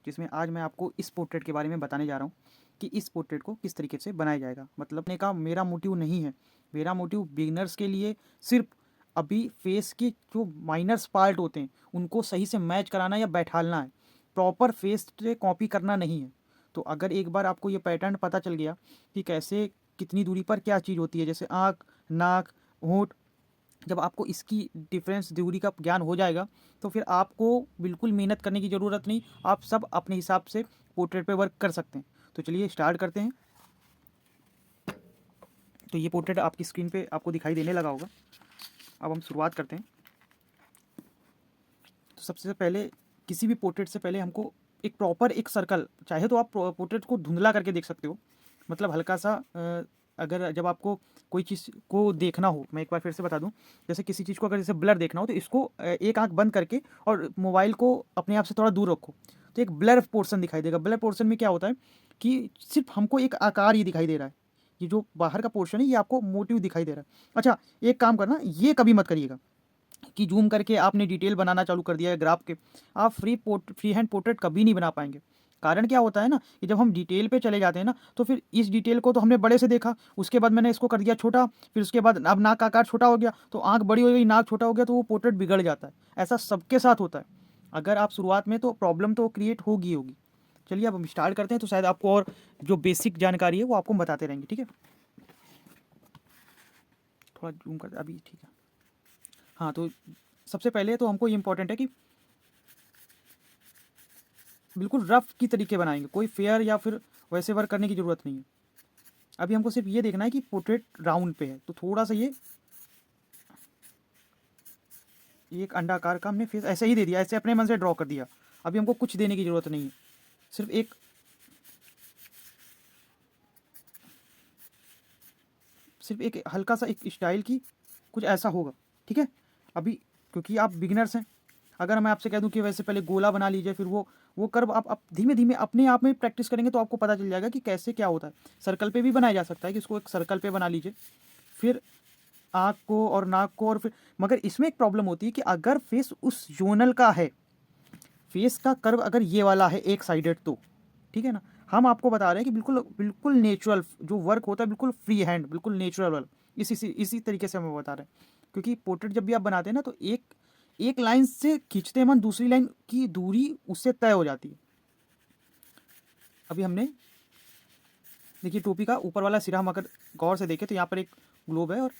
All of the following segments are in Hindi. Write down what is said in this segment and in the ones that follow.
जिसमें आज मैं आपको इस पोर्ट्रेट के बारे में बताने जा रहा हूँ कि इस पोर्ट्रेट को किस तरीके से बनाया जाएगा। मतलब ने का मेरा मोटिव नहीं है, मेरा मोटिव बिगिनर्स के लिए सिर्फ अभी फेस के जो माइनर्स पार्ट होते हैं उनको सही से मैच कराना या बैठालना है, प्रॉपर फेस से कॉपी करना नहीं है। तो अगर एक बार आपको ये पैटर्न पता चल गया कि कैसे कितनी दूरी पर क्या चीज़ होती है, जैसे आँख, नाक, होंठ, जब आपको इसकी डिफरेंस दूरी का ज्ञान हो जाएगा तो फिर आपको बिल्कुल मेहनत करने की ज़रूरत नहीं, आप सब अपने हिसाब से पोर्ट्रेट पे वर्क कर सकते हैं। तो चलिए स्टार्ट करते हैं। तो ये पोर्ट्रेट आपकी स्क्रीन पे आपको दिखाई देने लगा होगा। अब हम शुरुआत करते हैं। तो सबसे पहले किसी भी पोर्ट्रेट से पहले हमको एक प्रॉपर एक सर्कल, चाहे तो आप पोर्ट्रेट को धुंधला करके देख सकते हो, मतलब हल्का सा अगर जब आपको कोई चीज़ को देखना हो, मैं एक बार फिर से बता दूं, जैसे किसी चीज़ को अगर जैसे ब्लर देखना हो तो इसको एक आंख बंद करके और मोबाइल को अपने आप से थोड़ा दूर रखो तो एक ब्लर पोर्शन दिखाई देगा। ब्लर पोर्शन में क्या होता है कि सिर्फ हमको एक आकार ही दिखाई दे रहा है, ये जो बाहर का पोर्शन है ये आपको मोटिव दिखाई दे रहा है। अच्छा, एक काम करना, ये कभी मत करिएगा कि जूम करके आपने डिटेल बनाना चालू कर दिया है ग्राफ के, आप फ्री हैंड पोर्ट्रेट कभी नहीं बना पाएंगे। कारण क्या होता है ना कि जब हम डिटेल पे चले जाते हैं ना तो फिर इस डिटेल को तो हमने बड़े से देखा, उसके बाद मैंने इसको कर दिया छोटा, फिर उसके बाद अब नाक का आकार छोटा हो गया तो आंख बड़ी हो गई, नाक छोटा हो गया तो वो पोर्ट्रेट बिगड़ जाता है। ऐसा सबके साथ होता है। अगर आप शुरुआत में तो प्रॉब्लम तो क्रिएट होगी ही होगी। चलिए अब हम स्टार्ट करते हैं, तो शायद आपको और जो बेसिक जानकारी है वो आपको बताते रहेंगे, ठीक है। थोड़ा जूम करते अभी, ठीक है। हाँ, तो सबसे पहले तो हमको ये इंपॉर्टेंट है कि बिल्कुल रफ की तरीके बनाएंगे, कोई फेयर या फिर वैसे वर्क करने की ज़रूरत नहीं है। अभी हमको सिर्फ ये देखना है कि पोर्ट्रेट राउंड पे है तो थोड़ा सा ये एक अंडाकार का हमने फेस ऐसे ही दे दिया, ऐसे अपने मन से ड्रॉ कर दिया। अभी हमको कुछ देने की ज़रूरत नहीं है, सिर्फ एक हल्का सा एक स्टाइल की कुछ ऐसा होगा, ठीक है। अभी क्योंकि आप बिगिनर्स हैं, अगर मैं आपसे कह दूं कि वैसे पहले गोला बना लीजिए, फिर वो कर्व आप धीमे धीमे अपने आप में प्रैक्टिस करेंगे तो आपको पता चल जाएगा कि कैसे क्या होता है। सर्कल पे भी बनाया जा सकता है कि इसको एक सर्कल पे बना लीजिए, फिर आँख को और नाक को, और फिर मगर इसमें एक प्रॉब्लम होती है कि अगर फेस उस जोनल का है, फेस का कर्व अगर ये वाला है एक साइडेड तो ठीक है ना। हम आपको बता रहे हैं कि बिल्कुल बिल्कुल नेचुरल जो वर्क होता है, बिल्कुल फ्री हैंड, बिल्कुल नेचुरल वर्क, इसी तरीके से हम बता रहे हैं। क्योंकि पोर्ट्रेट जब भी आप बनाते हैं ना तो एक एक लाइन से खींचते हैं मन, दूसरी लाइन की दूरी उससे तय हो जाती है। अभी हमने देखिए टोपी का ऊपर वाला सिरा हम अगर गौर से देखें तो यहाँ पर एक ग्लोब है, और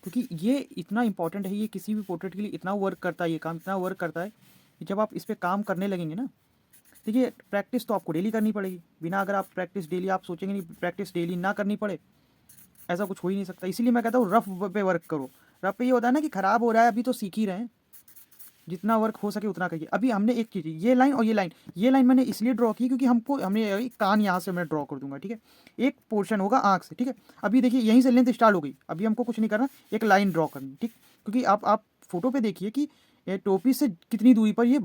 क्योंकि ये इतना इंपॉर्टेंट है, ये किसी भी पोर्ट्रेट के लिए इतना वर्क करता है, ये काम इतना वर्क करता है कि जब आप इस पर काम करने लगेंगे ना, देखिए प्रैक्टिस तो आपको डेली करनी पड़ेगी। बिना अगर आप प्रैक्टिस डेली आप सोचेंगे नहीं, प्रैक्टिस डेली ना करनी पड़े, ऐसा कुछ हो ही नहीं सकता। इसीलिए मैं कहता हूँ रफ पे वर्क करो। रफ पे ये होता है ना कि खराब हो रहा है, अभी तो सीख ही रहे हैं, जितना वर्क हो सके उतना करिए। अभी हमने एक चीज़, ये लाइन और ये लाइन मैंने इसलिए ड्रॉ की क्योंकि हमको हमने कान यहाँ से मैं ड्रॉ कर दूंगा, ठीक है। एक पोर्शन होगा आँख से, ठीक है। अभी देखिए यहीं से लेंथ स्टार्ट हो गई, अभी हमको कुछ नहीं करना, एक लाइन ड्रॉ करनी, ठीक। क्योंकि आप फोटो पे देखिए कि ये टोपी से कितनी दूरी पर ये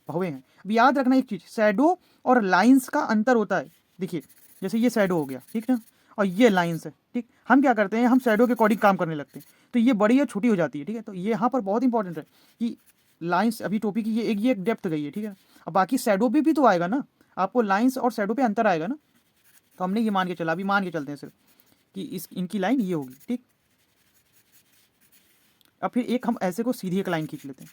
भवे हैं। अब याद रखना एक चीज़, शैडो और लाइंस का अंतर होता है। देखिए जैसे ये शैडो हो गया, ठीक ना, और ये लाइंस है, ठीक। हम क्या करते हैं, हम शैडो के अकॉर्डिंग काम करने लगते हैं तो ये बड़ी और छोटी हो जाती है, ठीक है। तो ये यहाँ पर बहुत इंपॉर्टेंट है कि लाइंस, अभी टोपी की ये एक डेप्थ गई है, ठीक है। अब बाकी शैडो पे भी तो आएगा ना, आपको लाइंस और शैडो पे अंतर आएगा ना। तो हमने ये मान के चला, अभी मान के चलते हैं सिर्फ कि इनकी लाइन ये होगी, ठीक। अब फिर एक हम ऐसे को सीधी एक लाइन खींच लेते हैं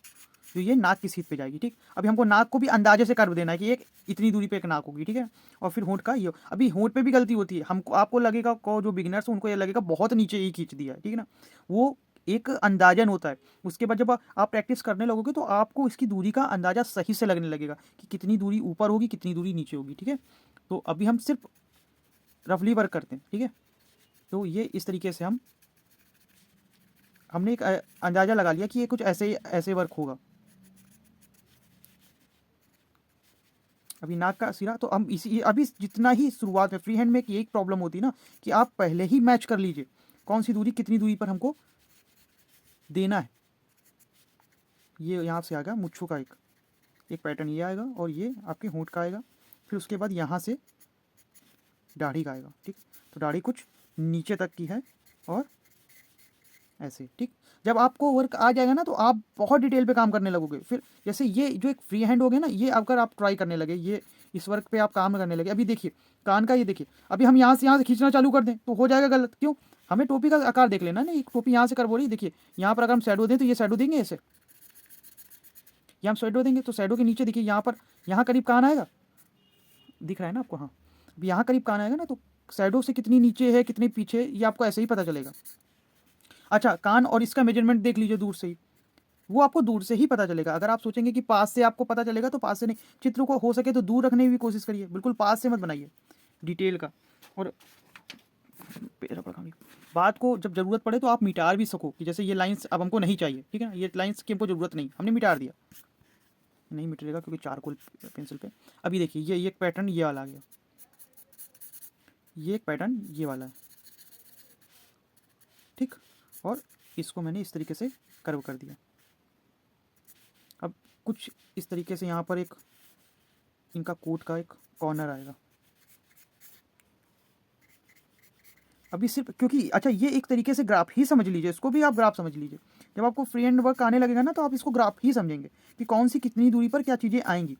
जो ये नाक की सीध पे जाएगी, ठीक। अभी हमको नाक को भी अंदाजे से कर्व देना है कि एक इतनी दूरी पे एक नाक होगी, ठीक है। और फिर होंठ का ये, अभी होंठ पे भी गलती होती है, हमको आपको लगेगा को जो बिगिनर्स हैं उनको ये लगेगा बहुत नीचे ही खींच दिया है, ठीक है ना। वो एक अंदाजन होता है। उसके बाद जब आप प्रैक्टिस करने लगोगे तो आपको इसकी दूरी का अंदाजा सही से लगने लगेगा कि कितनी दूरी ऊपर होगी, कितनी दूरी नीचे होगी, ठीक है। तो अभी हम सिर्फ रफली वर्क करते हैं, ठीक है। तो ये इस तरीके से हमने एक अंदाज़ा लगा लिया कि ये कुछ ऐसे ऐसे वर्क होगा। अभी नाक का सिरा तो हम इसी अभी जितना ही शुरुआत में फ्री हैंड में एक प्रॉब्लम होती है ना कि आप पहले ही मैच कर लीजिए कौन सी दूरी कितनी दूरी पर हमको देना है। ये यहाँ से आएगा मुच्छों का एक एक पैटर्न, ये आएगा और ये आपके होंठ का आएगा, फिर उसके बाद यहाँ से दाढ़ी का आएगा, ठीक। तो दाढ़ी कुछ नीचे तक की है और ऐसे, ठीक। जब आपको वर्क आ जाएगा ना तो आप बहुत डिटेल पे काम करने लगोगे। फिर जैसे ये जो एक फ्री हैंड हो गया ना, ये अगर आप ट्राई करने लगे, ये इस वर्क पे आप काम करने लगे, अभी देखिए कान का, ये देखिए अभी हम यहाँ से खींचना चालू कर दें तो हो जाएगा गलत। क्यों? हमें टोपी का आकार देख लेना ना, एक टोपी यहाँ से कर बोली, देखिए यहाँ पर अगर हम शैडो दें तो ये शैडो देंगे ऐसे, ये हम शैडो देंगे तो शैडो के नीचे देखिए यहाँ पर, यहाँ करीब कान आएगा, दिख रहा है ना आपको? हाँ, अब यहाँ करीब कान आएगा ना, तो शैडो से कितनी नीचे है कितनी पीछे, ये आपको ऐसे ही पता चलेगा। अच्छा, कान और इसका मेजरमेंट देख लीजिए दूर से ही, वो आपको दूर से ही पता चलेगा। अगर आप सोचेंगे कि पास से आपको पता चलेगा तो पास से नहीं, चित्र को हो सके तो दूर रखने की भी कोशिश करिए, बिल्कुल पास से मत बनाइए डिटेल का। और बात को जब ज़रूरत पड़े तो आप मिटा भी सको, कि जैसे ये लाइंस अब हमको नहीं चाहिए, ठीक है ना, ये लाइंस की हमको ज़रूरत नहीं, हमने मिटा दिया, नहीं मिटेगा क्योंकि चारकोल पेंसिल पे। अभी देखिए ये एक पैटर्न ये वाला आ गया, ये एक पैटर्न ये वाला है, ठीक। और इसको मैंने इस तरीके से कर्व कर दिया। अब कुछ इस तरीके से यहाँ पर एक इनका कोट का एक कॉर्नर आएगा। अभी सिर्फ क्योंकि अच्छा, ये एक तरीके से ग्राफ ही समझ लीजिए, इसको भी आप ग्राफ समझ लीजिए। जब आपको फ्री हैंड वर्क आने लगेगा ना तो आप इसको ग्राफ ही समझेंगे कि कौन सी कितनी दूरी पर क्या चीज़ें आएंगी।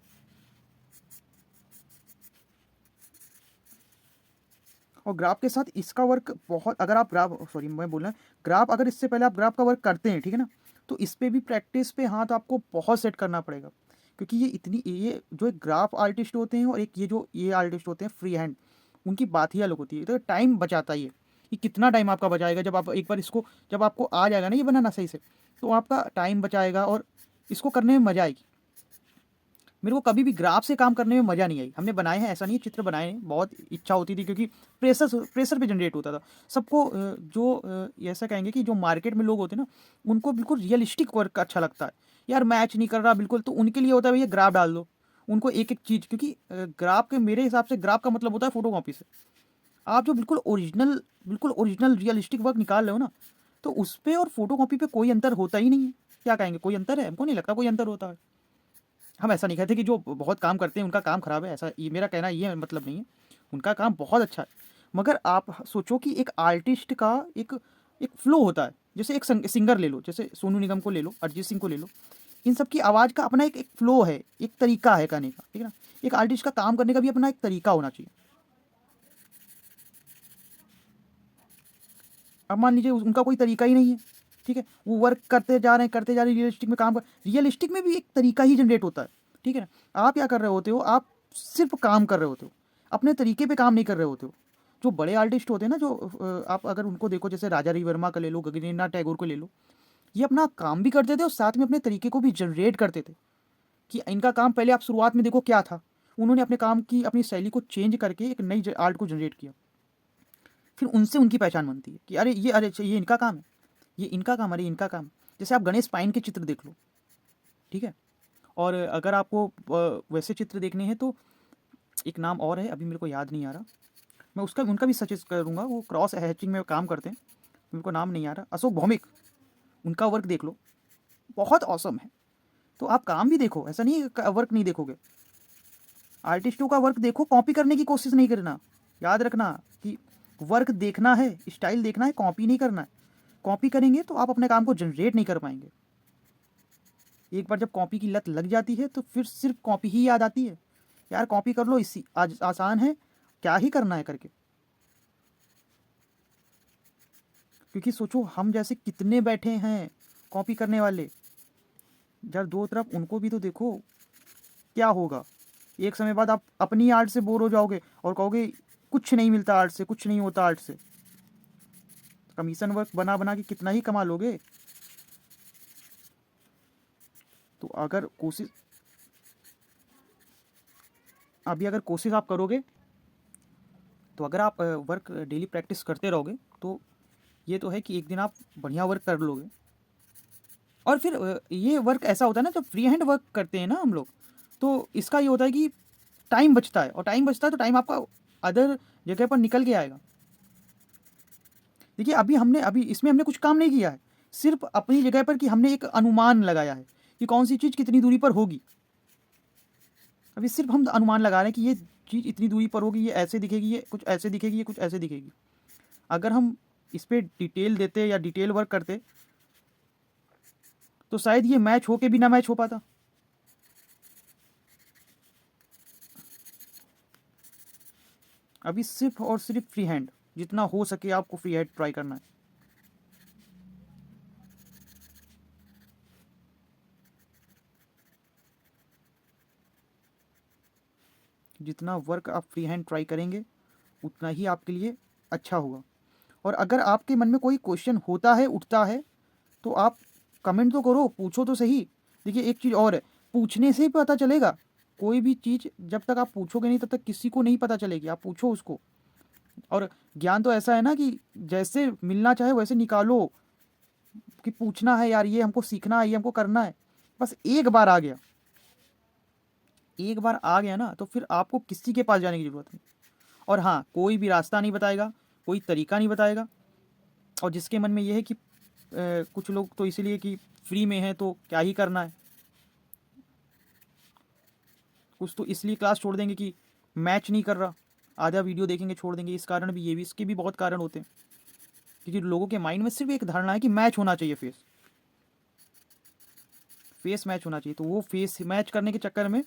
और ग्राफ के साथ इसका वर्क बहुत, अगर आप ग्राफ, सॉरी मैं बोल रहा ग्राफ, अगर इससे पहले आप ग्राफ का वर्क करते हैं, ठीक है ना, तो इस पर भी प्रैक्टिस पे हाथ आपको बहुत सेट करना पड़ेगा। क्योंकि ये जो एक ग्राफ आर्टिस्ट होते हैं और एक ये आर्टिस्ट होते हैं फ्री हैंड, उनकी बात ही अलग होती है। तो टाइम बचाता ही है, कि कितना टाइम आपका बचाएगा जब आप एक बार इसको, जब आपको आ जाएगा ना ये बनाना सही से, तो आपका टाइम बचाएगा और इसको करने में मज़ा आएगी। मेरे को कभी भी ग्राफ से काम करने में मज़ा नहीं आई। हमने बनाए हैं, ऐसा नहीं है, चित्र बनाए हैं, बहुत इच्छा होती थी क्योंकि प्रेशर पे जनरेट होता था सबको। ऐसा कहेंगे कि जो मार्केट में लोग होते हैं ना, उनको बिल्कुल रियलिस्टिक वर्क अच्छा लगता है। यार मैच नहीं कर रहा बिल्कुल, तो उनके लिए होता है भैया ग्राफ डाल दो, उनको एक एक चीज़, क्योंकि ग्राफ के, मेरे हिसाब से ग्राफ का मतलब होता है फोटो कॉपी से। आप जो बिल्कुल ओरिजिनल रियलिस्टिक वर्क निकाल रहे हो ना, तो उस पर और फोटो कॉपी पे कोई अंतर होता ही नहीं है। क्या कहेंगे, कोई अंतर है? हमको नहीं लगता कोई अंतर होता है। हम ऐसा नहीं कहते कि जो बहुत काम करते हैं उनका काम खराब है, ऐसा ये मेरा कहना ये मतलब नहीं है, उनका काम बहुत अच्छा है। मगर आप सोचो कि एक आर्टिस्ट का एक एक फ्लो होता है। जैसे एक सिंगर ले लो, जैसे सोनू निगम को ले लो, अरिजीत सिंह को ले लो, इन सब की आवाज़ का अपना एक फ्लो है, एक तरीका है गाने का, ठीक है ना। एक आर्टिस्ट का काम करने का भी अपना एक तरीका होना चाहिए। अब मान लीजिए उनका कोई तरीका ही नहीं है, ठीक है, वो वर्क करते जा रहे हैं, रियलिस्टिक में काम कर, रियलिस्टिक में भी एक तरीका ही जनरेट होता है, ठीक है ना। आप क्या कर रहे होते हो, आप सिर्फ काम कर रहे होते हो, अपने तरीके पे काम नहीं कर रहे होते हो। जो बड़े आर्टिस्ट होते हैं ना, जो आप अगर उनको देखो, जैसे राजा रविवर्मा का ले लो, गगनेन्द्रनाथ टैगोर को ले लो, ये अपना काम भी करते थे और साथ में अपने तरीके को भी जनरेट करते थे। कि इनका काम पहले आप शुरुआत में देखो क्या था, उन्होंने अपने काम की अपनी शैली को चेंज करके एक नई आर्ट को जनरेट किया। फिर उनसे उनकी पहचान बनती है कि अरे अच्छा, ये इनका काम है, ये इनका काम, अरे इनका काम। जैसे आप गणेश पाइन के चित्र देख लो, ठीक है। और अगर आपको वैसे चित्र देखने हैं तो एक नाम और है, अभी मेरे को याद नहीं आ रहा, मैं उसका उनका भी सजेस्ट करूँगा, वो क्रॉस हैचिंग में काम करते हैं, मेरे को नाम नहीं आ रहा, अशोक भौमिक, उनका वर्क देख लो, बहुत औसम है। तो आप काम भी देखो, ऐसा नहीं है वर्क नहीं देखोगे, आर्टिस्टों का वर्क देखो, कॉपी करने की कोशिश नहीं करना। याद रखना कि वर्क देखना है, स्टाइल देखना है, कॉपी नहीं करना है। कॉपी करेंगे तो आप अपने काम को जनरेट नहीं कर पाएंगे। एक बार जब कॉपी की लत लग जाती है तो फिर सिर्फ कॉपी ही याद आती है। यार कॉपी कर लो, इसी आज आसान है, क्या ही करना है करके। क्योंकि सोचो हम जैसे कितने बैठे हैं कॉपी करने वाले, जब दो तरफ उनको भी तो देखो, क्या होगा। एक समय बाद आप अपनी आर्ट से बोर हो जाओगे और कहोगे कुछ नहीं मिलता आर्ट से, कुछ नहीं होता आर्ट से। कमीशन वर्क बना बना के कितना ही कमा लोगे। तो अगर कोशिश आप करोगे, तो अगर आप वर्क डेली प्रैक्टिस करते रहोगे तो ये तो है कि एक दिन आप बढ़िया वर्क कर लोगे। और फिर ये वर्क ऐसा होता है ना, जब फ्री हैंड वर्क करते हैं ना हम लोग, तो इसका ये होता है कि टाइम बचता है, और टाइम बचता है तो टाइम आपका अदर जगह पर निकल के आएगा। देखिए अभी इसमें हमने कुछ काम नहीं किया है, सिर्फ अपनी जगह पर कि हमने एक अनुमान लगाया है कि कौन सी चीज़ कितनी दूरी पर होगी। अभी सिर्फ हम अनुमान लगा रहे हैं कि ये चीज़ इतनी दूरी पर होगी, ये ऐसे दिखेगी, ये कुछ ऐसे दिखेगी, ये कुछ ऐसे दिखेगी। अगर हम इस पे डिटेल देते या डिटेल वर्क करते तो शायद ये मैच हो के भी ना मैच हो पाता। अभी सिर्फ और सिर्फ फ्री हैंड, जितना हो सके आपको फ्री हैंड ट्राई करना है। जितना वर्क आप फ्री हैंड ट्राई करेंगे उतना ही आपके लिए अच्छा होगा। और अगर आपके मन में कोई क्वेश्चन होता है, उठता है, तो आप कमेंट तो करो, पूछो तो सही। देखिए एक चीज़ और है, पूछने से ही पता चलेगा। कोई भी चीज़ जब तक आप पूछोगे नहीं तब तक किसी को नहीं पता चलेगी। आप पूछो उसको। और ज्ञान तो ऐसा है ना कि जैसे मिलना चाहे वैसे निकालो, कि पूछना है यार, ये हमको सीखना है, ये हमको करना है। बस एक बार आ गया, एक बार आ गया ना, तो फिर आपको किसी के पास जाने की ज़रूरत नहीं। और हाँ, कोई भी रास्ता नहीं बताएगा, कोई तरीका नहीं बताएगा। और जिसके मन में ये है कि कुछ लोग तो इसीलिए कि फ्री में है तो क्या ही करना है, कुछ तो इसलिए क्लास छोड़ देंगे कि मैच नहीं कर रहा, आधा वीडियो देखेंगे छोड़ देंगे। इस कारण भी, ये भी, इसके भी बहुत कारण होते हैं, क्योंकि लोगों के माइंड में सिर्फ एक धारणा है कि मैच होना चाहिए, फेस फेस मैच होना चाहिए। तो वो फेस मैच करने के चक्कर में,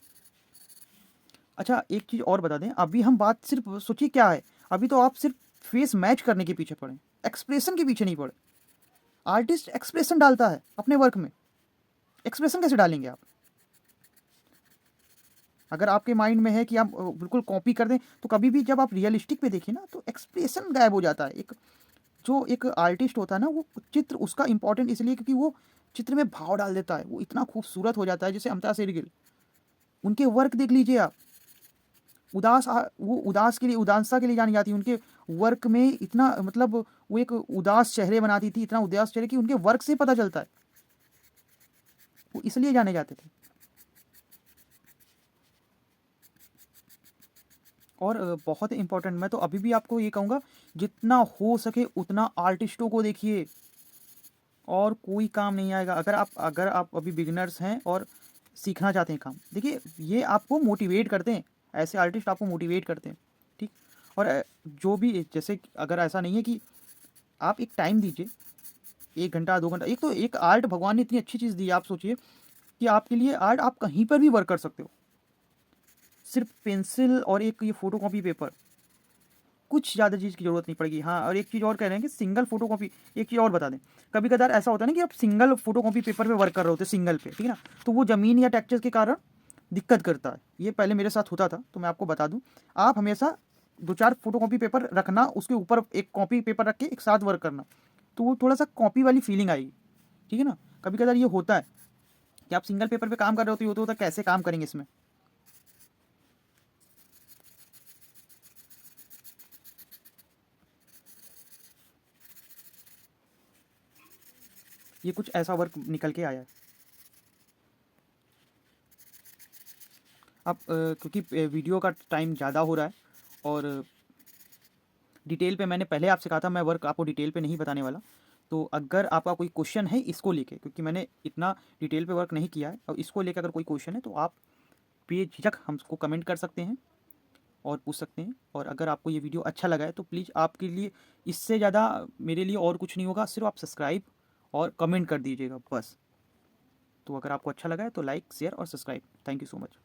अच्छा एक चीज़ और बता दें, अभी हम बात सिर्फ सोचिए क्या है, अभी तो आप सिर्फ फेस मैच करने के पीछे पड़े, एक्सप्रेशन के पीछे नहीं पड़े। आर्टिस्ट एक्सप्रेशन डालता है अपने वर्क में, एक्सप्रेशन कैसे डालेंगे आप? अगर आपके माइंड में है कि आप बिल्कुल कॉपी कर दें, तो कभी भी जब आप रियलिस्टिक पे देखिए ना, तो एक्सप्रेशन गायब हो जाता है। एक जो एक आर्टिस्ट होता है ना, वो चित्र उसका इंपॉर्टेंट इसलिए क्योंकि वो चित्र में भाव डाल देता है, वो इतना खूबसूरत हो जाता है। जैसे अमता शेरगिल, उनके वर्क देख लीजिए आप, वो उदास के लिए, उदासता के लिए जानी जाती है। उनके वर्क में इतना मतलब वो एक उदास चेहरे बनाती थी, इतना उदास चेहरे कि उनके वर्क से पता चलता है, वो इसलिए जाने जाते थे। और बहुत इंपॉर्टेंट, मैं तो अभी भी आपको ये कहूँगा, जितना हो सके उतना आर्टिस्टों को देखिए, और कोई काम नहीं आएगा। अगर आप अभी बिगिनर्स हैं और सीखना चाहते हैं काम, देखिए ये आपको मोटिवेट करते हैं, ऐसे आर्टिस्ट आपको मोटिवेट करते हैं, ठीक। और जो भी, जैसे अगर ऐसा नहीं है कि आप एक टाइम दीजिए, 1 घंटा 2 घंटा, एक तो एक आर्ट भगवान ने इतनी अच्छी चीज़ दी है, आप सोचिए कि आपके लिए आर्ट आप कहीं पर भी वर्क कर सकते हो, सिर्फ पेंसिल और एक ये फोटोकॉपी पेपर, कुछ ज़्यादा चीज़ की ज़रूरत नहीं पड़ेगी। हाँ, और एक चीज़ और कह रहे हैं कि सिंगल फोटोकॉपी, एक चीज़ और बता दें, कभी कभार ऐसा होता है ना कि आप सिंगल फोटोकॉपी पेपर पे वर्क कर रहे होते हैं, सिंगल पे, ठीक है ना, तो वो ज़मीन या टेक्सचर के कारण दिक्कत करता है। ये पहले मेरे साथ होता था, तो मैं आपको बता दूं, आप हमेशा 2-4 फोटोकॉपी पेपर रखना, उसके ऊपर एक कॉपी पेपर रख के एक साथ वर्क करना, तो वो थोड़ा सा कॉपी वाली फीलिंग आएगी, ठीक है ना। कभी कभार ये होता है कि आप सिंगल पेपर पे काम कर रहे होते हो, तो कैसे काम करेंगे इसमें। ये कुछ ऐसा वर्क निकल के आया है। अब क्योंकि वीडियो का टाइम ज़्यादा हो रहा है, और डिटेल पे मैंने पहले आपसे कहा था, मैं वर्क आपको डिटेल पे नहीं बताने वाला। तो अगर आपका कोई क्वेश्चन है इसको लेके, क्योंकि मैंने इतना डिटेल पे वर्क नहीं किया है, और इसको लेकर अगर कोई क्वेश्चन है तो आप बेझिझक हमको कमेंट कर सकते हैं और पूछ सकते हैं। और अगर आपको ये वीडियो अच्छा लगा है तो प्लीज़, आपके लिए इससे ज़्यादा मेरे लिए और कुछ नहीं होगा, सिर्फ आप सब्सक्राइब और कमेंट कर दीजिएगा बस। तो अगर आपको अच्छा लगा है तो लाइक, शेयर और subscribe. Thank you so much.